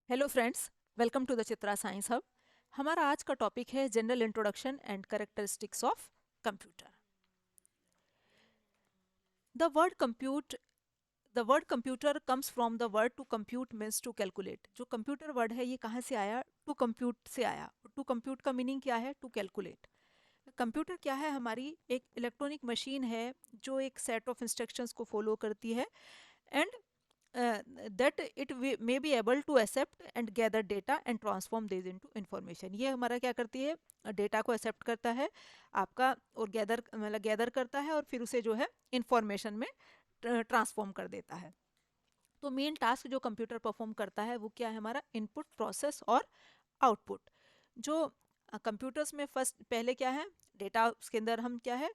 Hello friends, welcome to the Chitra science hub. हमारा आज का टॉपिक है general introduction and characteristics of computer. The word compute the word computer comes from the word to compute means to calculate. जो computer word है ये कहाँ से आया? टू कंप्यूट से आया। टू कंप्यूट का मीनिंग क्या है? To calculate. कंप्यूटर क्या है? हमारी एक इलेक्ट्रॉनिक मशीन है जो एक सेट ऑफ इंस्ट्रक्शंस को फॉलो करती है and that it may be able to accept and gather data and transform these into information। ये हमारा क्या करती है? डेटा को एक्सेप्ट करता है आपका और गैदर मतलब गैदर करता है और फिर उसे जो है इंफॉर्मेशन में ट्रांसफॉर्म कर देता है। तो मेन टास्क जो कंप्यूटर परफॉर्म करता है वो क्या है? हमारा इनपुट, प्रोसेस और आउटपुट। जो कंप्यूटर्स में फर्स्ट पहले क्या है? डेटा, उसके अंदर हम क्या है?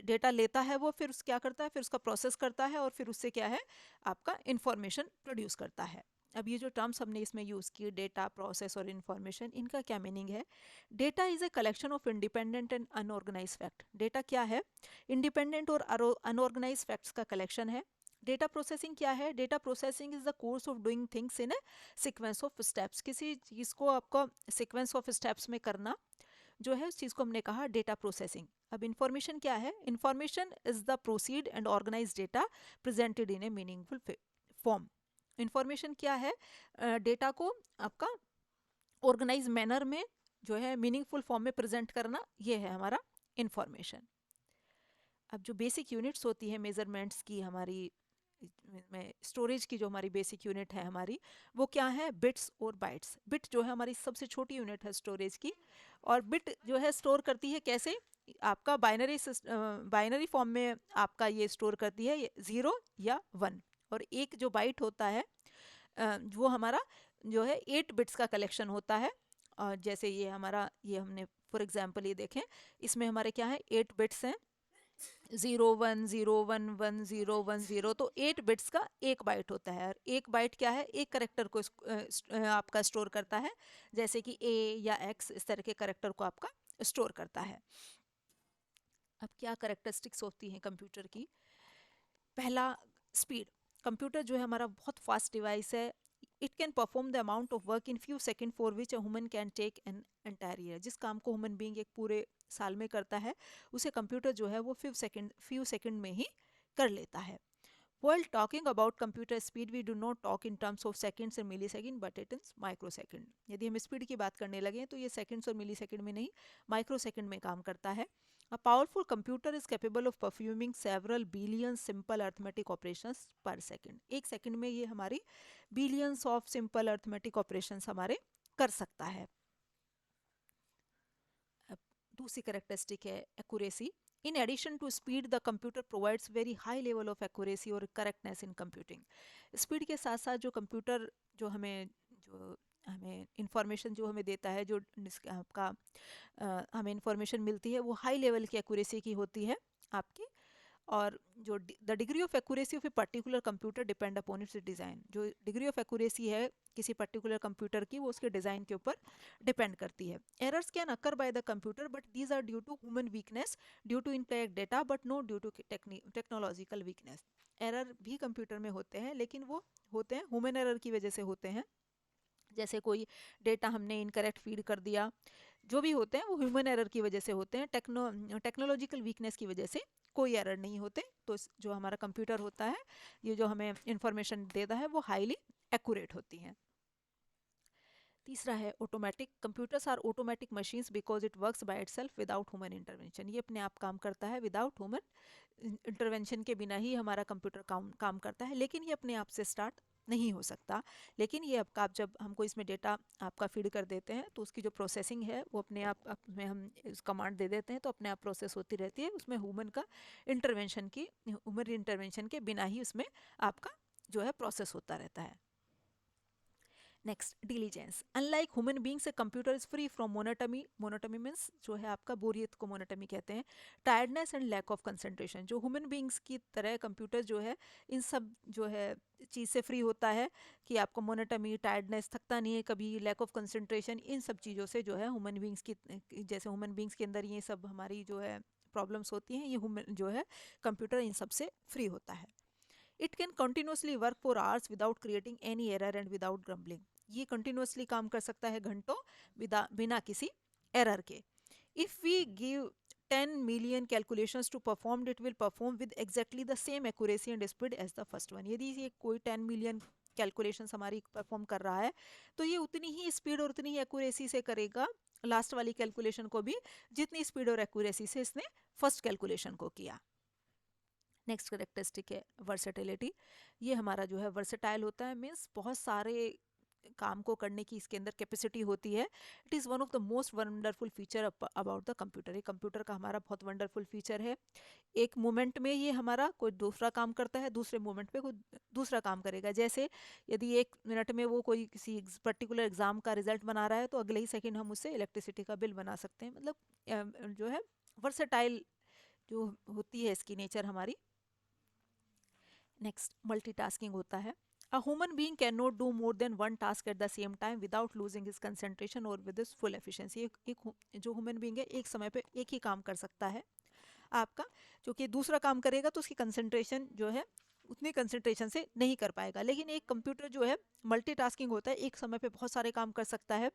डेटा लेता है वो, फिर क्या करता है? फिर उसका प्रोसेस करता है और फिर उससे क्या है? आपका इंफॉर्मेशन प्रोड्यूस करता है। अब ये जो टर्म्स हमने इसमें यूज़ किए, डेटा, प्रोसेस और इन्फॉर्मेशन, इनका क्या मीनिंग है? Data is a collection of independent and unorganize fact. Data क्या है? इंडिपेंडेंट और अनऑर्गेनाइज फैक्ट्स का कलेक्शन है। डेटा प्रोसेसिंग क्या है? Data processing is the course of doing things in a sequence of steps. किसी चीज़ को आपका सीक्वेंस ऑफ स्टेप्स में करना जो है, उस चीज़ को हमने कहा डेटा प्रोसेसिंग। अब इंफॉर्मेशन क्या है? Information is the proceed and organize data presented in a meaningful form. Information क्या है? डेटा को आपका ऑर्गेनाइज मैनर में जो है मीनिंगफुल फॉर्म में प्रेजेंट करना, ये है हमारा इंफॉर्मेशन। अब जो बेसिक यूनिट्स होती है मेजरमेंट्स की, हमारी में स्टोरेज की जो हमारी बेसिक यूनिट है हमारी, वो क्या है? बिट्स और बाइट्स। बिट जो है हमारी सबसे छोटी यूनिट है स्टोरेज की, और बिट जो है स्टोर करती है कैसे? आपका बाइनरी फॉर्म में आपका ये स्टोर करती है, ये 0 या 1। और एक जो बाइट होता है वो हमारा जो है 8 बिट्स का कलेक्शन होता है। और जैसे ये हमारा, ये हमने फॉर एग्जांपल ये देखें, इसमें हमारे क्या है? 8 बिट्स हैं, 0 1 0 1 1 0 1 0। तो 8 बिट्स का एक बाइट होता है, और एक बाइट क्या है? एक करेक्टर को आपका स्टोर करता है, जैसे कि ए या एक्स, इस तरह के करेक्टर को आपका स्टोर करता है। अब क्या करेक्टरिस्टिक्स होती हैं कंप्यूटर की? पहला, स्पीड। कंप्यूटर जो है हमारा बहुत फास्ट डिवाइस है। It can perform the amount of work in few second for which a human can take an entire year. जिस काम को ह्यूमन बीइंग एक पूरे साल में करता है, उसे कंप्यूटर जो है वो फ्यू सेकेंड में ही कर लेता है। While talking about computer speed, we do not talk in terms of seconds and milliseconds, but it is microsecond। यदि हम स्पीड की बात करने लगे तो ये सेकंड्स और मिलीसेकंड में नहीं, माइक्रोसेकंड में काम करता है। A powerful computer is capable of performing several billion simple arithmetic operations per second। एक सेकंड में ये हमारी billions of simple arithmetic operations हमारे कर सकता है। अब दूसरी करेक्टरिस्टिक है accuracy. In addition to speed, the computer provides very high level of accuracy और correctness in computing। स्पीड के साथ साथ जो कंप्यूटर जो हमें इंफॉर्मेशन जो हमें देता है, जो आपका हमें इंफॉर्मेशन मिलती है, वो हाई लेवल की एक्यूरेसी की होती है आपकी। और जो the degree of accuracy of a particular computer depend upon its design. जो डिग्री ऑफ एक्यूरेसी है किसी पर्टिकुलर कंप्यूटर की, वो उसके डिज़ाइन के ऊपर डिपेंड करती है। Errors can occur by the computer but these are due to human weakness, due to incorrect data, but not due to technological weakness. Error भी कंप्यूटर में होते हैं, लेकिन वो होते हैं ह्यूमन एरर की वजह से होते हैं। जैसे कोई डेटा हमने इनकरेक्ट फीड कर दिया, जो भी होते हैं वो ह्यूमन एरर की वजह से होते हैं। टेक्नोलॉजिकल वीकनेस की वजह से कोई एरर नहीं होते। तो जो हमारा कंप्यूटर होता है, ये जो हमें इंफॉर्मेशन देता है, वो हाईली एक्यूरेट होती हैं। तीसरा है automatic. Computers are automatic machines because it works by itself without human intervention. ये अपने आप काम करता है, विदाउट ह्यूमन इंटरवेंशन के बिना ही हमारा कंप्यूटर काम करता है। लेकिन ये अपने आप से स्टार्ट नहीं हो सकता। लेकिन ये आपका, आप जब हमको इसमें डेटा आपका फीड कर देते हैं, तो उसकी जो प्रोसेसिंग है वो अपने आप में हम इस कमांड दे देते हैं, तो अपने आप प्रोसेस होती रहती है। उसमें ह्यूमन इंटरवेंशन के बिना ही उसमें आपका जो है प्रोसेस होता रहता है। Next, diligence. Unlike human beings, a computer is free from monotony. Monotony means जो है आपका बोरियत को मोनोटमी कहते हैं। Tiredness and lack of concentration. जो ह्यूमन बींग्स की तरह कंप्यूटर जो है इन सब जो है चीज़ से फ्री होता है, कि आपको मोनोटमी, टायर्डनेस, थकता नहीं है कभी, लैक ऑफ कंसंट्रेशन, इन सब चीज़ों से जो है ह्यूमन बींग्स की, जैसे ह्यूमन बींग्स के अंदर ये सब हमारी जो है प्रॉब्लम्स होती हैं, ये ह्यूमन जो है कंप्यूटर इन सब से फ्री होता है। It can continuously work for hours without creating any error and without grumbling। ये कंटिन्यूअसली काम कर सकता है घंटों बिना किसी एरर के. If we give 10 million calculations to perform, it will perform with exactly the same accuracy and speed as the first one. यदि ये कोई 10 million कैलकुलेशंस हमारी परफॉर्म कर रहा है तो ये उतनी ही स्पीड और उतनी ही एक्यूरेसी से करेगा लास्ट वाली कैलकुलेशन को भी जितनी स्पीड और एक्यूरेसी से इसने फर्स्ट कैलकुलेशन को किया. नेक्स्ट करेक्टरिस्टिक है वर्सेटिलिटी. ये हमारा जो है वर्सेटाइल होता है, मीन्स बहुत सारे काम को करने की इसके अंदर कैपेसिटी होती है. It is one of the most wonderful feature about the computer. ये कंप्यूटर का हमारा बहुत वंडरफुल फीचर है. एक मोमेंट में ये हमारा कोई दूसरा काम करता है, दूसरे मोमेंट पे कोई दूसरा काम करेगा. जैसे यदि 1 मिनट में वो कोई किसी पर्टिकुलर एग्जाम का रिजल्ट बना रहा है तो अगले ही सेकंड हम उससे इलेक्ट्रिसिटी का बिल बना सकते हैं. मतलब जो है वर्सेटाइल जो होती है इसकी नेचर हमारी. नेक्स्ट मल्टीटास्किंग होता है. A human being cannot do more than one task at the same time without losing his concentration or with his full efficiency. एक जो ह्यूमन बीइंग है एक समय पे एक ही काम कर सकता है आपका, जो कि दूसरा काम करेगा तो उसकी कंसंट्रेशन जो है उतनी कंसंट्रेशन से नहीं कर पाएगा. लेकिन एक कंप्यूटर जो है मल्टीटास्किंग होता है, एक समय पे बहुत सारे काम कर सकता है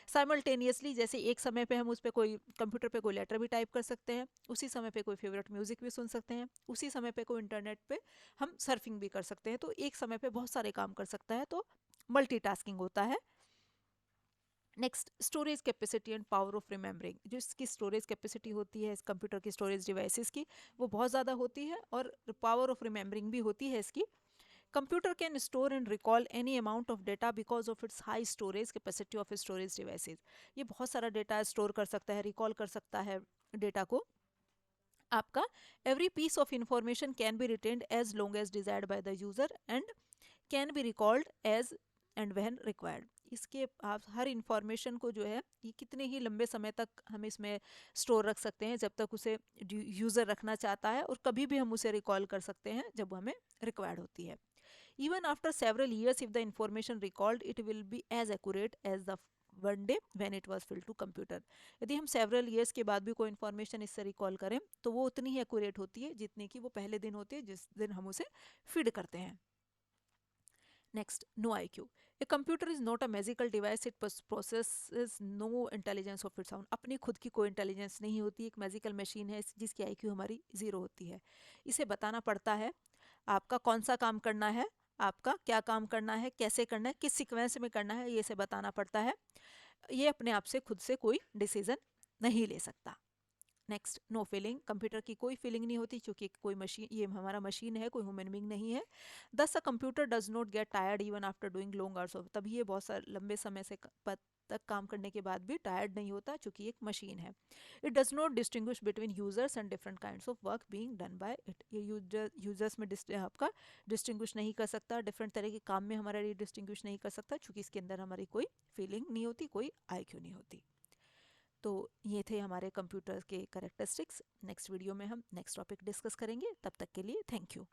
साइमल्टेनियसली. जैसे एक समय पे हम उस पर कोई कंप्यूटर पे कोई लेटर भी टाइप कर सकते हैं, उसी समय पे कोई फेवरेट म्यूजिक भी सुन सकते हैं, उसी समय पे कोई इंटरनेट पे हम सर्फिंग भी कर सकते हैं. तो एक समय पे बहुत सारे काम कर सकता है, तो मल्टीटास्किंग होता है. Next storage capacity and power of remembering. जो इसकी स्टोरेज कैपेसिटी होती है इस कंप्यूटर की स्टोरेज डिवाइसेस की, वो बहुत ज़्यादा होती है, और पावर ऑफ रिमेंबरिंग भी होती है इसकी. Computer can store and recall any amount of data because of its high storage capacity of storage devices. ये बहुत सारा डेटा स्टोर कर सकता है, रिकॉल कर सकता है डेटा को आपका. Every piece of information can be retained as long as desired by the user and can be recalled as and when required. इसके आप हर इंफॉर्मेशन को जो है ये कितने ही लंबे समय तक हम इसमें स्टोर रख सकते हैं जब तक उसे यूज़र रखना चाहता है, और कभी भी हम उसे रिकॉल कर सकते हैं जब हमें रिक्वायर्ड होती है. Even after several years if the information recalled it will be as accurate as the one day when it was filled to computer. यदि हम सेवरल ईयर्स के बाद भी कोई इन्फॉर्मेशन इससे रिकॉल करें तो वो उतनी ही एक्यूरेट होती है जितनी कि वो पहले दिन होती है जिस दिन हम उसे फीड करते हैं. Next, no IQ. A computer is not a magical device. It possesses no intelligence of its own. अपनी खुद की कोई इंटेलिजेंस नहीं होती. एक मैजिकल मशीन है जिसकी IQ हमारी ज़ीरो होती है. इसे बताना पड़ता है आपका कौन सा काम करना है, आपका क्या काम करना है, कैसे करना है, किस सीक्वेंस में करना है, ये इसे बताना पड़ता है. ये अपने आप से खुद से कोई डिसीजन नहीं ले सकता. Next, know feeling. कंप्यूटर की कोई फीलिंग नहीं होती क्योंकि कोई मशीन, ये हमारा मशीन है, कोई ह्यूमन बीइंग नहीं है. दस a computer does not get tired even after doing long hours of. तभी ये बहुत सारे लंबे समय से तक काम करने के बाद भी टायर्ड नहीं होता क्योंकि एक मशीन है. It does not distinguish between users and different kinds of work being done by it. ये यूजर्स में आपका डिस्टिंग्विश नहीं कर सकता, डिफरेंट तरह के काम में हमारा ये डिस्टिंग्विश नहीं कर सकता क्योंकि इसके अंदर हमारी कोई फीलिंग नहीं होती, कोई IQ नहीं होती. तो ये थे हमारे कंप्यूटर के कैरेक्टरिस्टिक्स. नेक्स्ट वीडियो में हम नेक्स्ट टॉपिक डिस्कस करेंगे. तब तक के लिए थैंक यू.